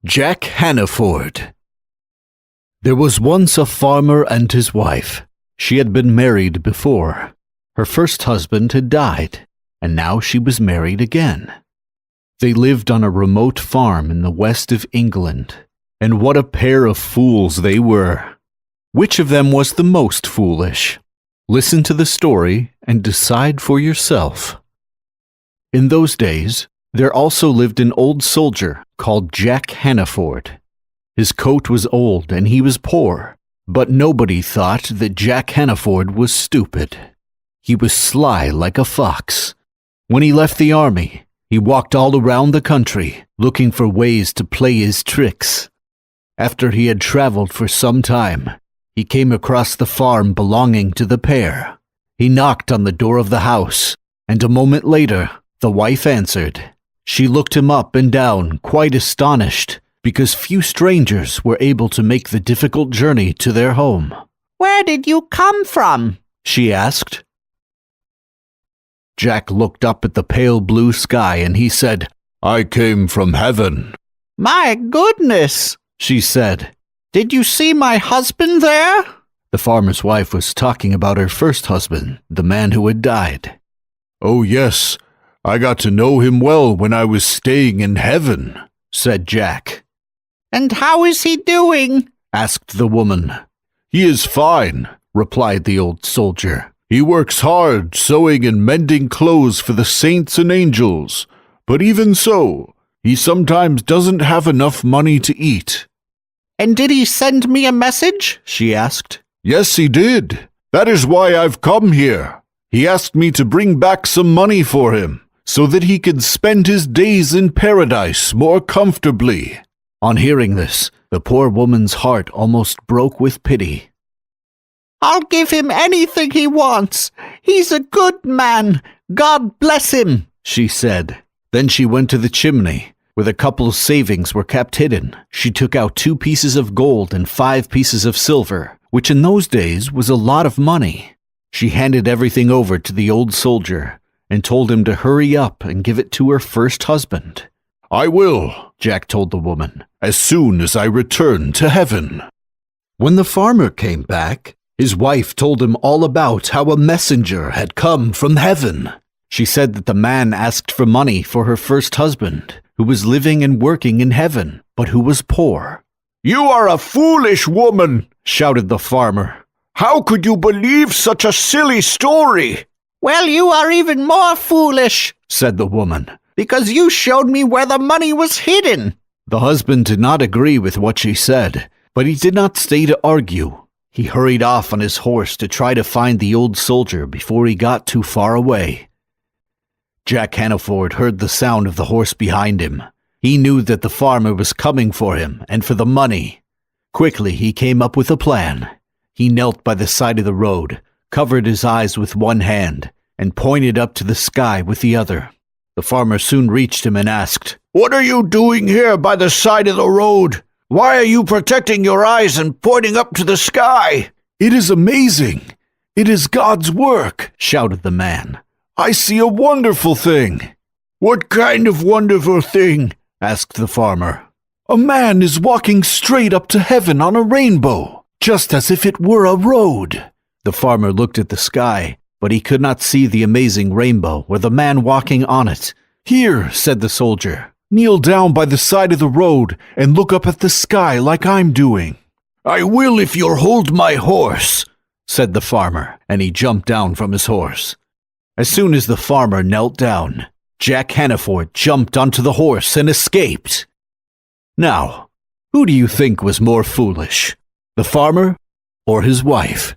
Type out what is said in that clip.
Jack Hannaford. There was once a farmer and his wife. She had been married before. Her first husband had died, and now she was married again. They lived on a remote farm in the west of England, and what a pair of fools they were. Which of them was the most foolish? Listen to the story and decide for yourself. In those days, there also lived an old soldier called Jack Hannaford. His coat was old and he was poor, but nobody thought that Jack Hannaford was stupid. He was sly like a fox. When he left the army, he walked all around the country, looking for ways to play his tricks. After he had traveled for some time, he came across the farm belonging to the pair. He knocked on the door of the house, and a moment later, the wife answered. She looked him up and down, quite astonished, because few strangers were able to make the difficult journey to their home. "Where did you come from?" she asked. Jack looked up at the pale blue sky and he said, "I came from heaven." "My goodness," she said. "Did you see my husband there?" The farmer's wife was talking about her first husband, the man who had died. "Oh yes, I got to know him well when I was staying in heaven," said Jack. "And how is he doing?" asked the woman. "He is fine," replied the old soldier. "He works hard sewing and mending clothes for the saints and angels, but even so, he sometimes doesn't have enough money to eat." "And did he send me a message?" she asked. "Yes, he did. That is why I've come here. He asked me to bring back some money for him, so that he could spend his days in paradise more comfortably." On hearing this, the poor woman's heart almost broke with pity. "I'll give him anything he wants. He's a good man. God bless him," she said. Then she went to the chimney, where the couple's savings were kept hidden. She took out 2 pieces of gold and 5 pieces of silver, which in those days was a lot of money. She handed everything over to the old soldier and told him to hurry up and give it to her first husband. "I will," Jack told the woman, "as soon as I return to heaven." When the farmer came back, his wife told him all about how a messenger had come from heaven. She said that the man asked for money for her first husband, who was living and working in heaven, but who was poor. "You are a foolish woman," shouted the farmer. "How could you believe such a silly story?" "Well, you are even more foolish," said the woman, "because you showed me where the money was hidden." The husband did not agree with what she said, but he did not stay to argue. He hurried off on his horse to try to find the old soldier before he got too far away. Jack Hannaford heard the sound of the horse behind him. He knew that the farmer was coming for him and for the money. Quickly, he came up with a plan. He knelt by the side of the road, covered his eyes with one hand, and pointed up to the sky with the other. The farmer soon reached him and asked, "What are you doing here by the side of the road? Why are you protecting your eyes and pointing up to the sky?" "It is amazing. It is God's work," shouted the man. "I see a wonderful thing." "What kind of wonderful thing?" asked the farmer. "A man is walking straight up to heaven on a rainbow, just as if it were a road." The farmer looked at the sky, but he could not see the amazing rainbow or the man walking on it. "Here," said the soldier, "kneel down by the side of the road and look up at the sky like I'm doing." "I will if you'll hold my horse," said the farmer, and he jumped down from his horse. As soon as the farmer knelt down, Jack Hannaford jumped onto the horse and escaped. Now, who do you think was more foolish, the farmer or his wife?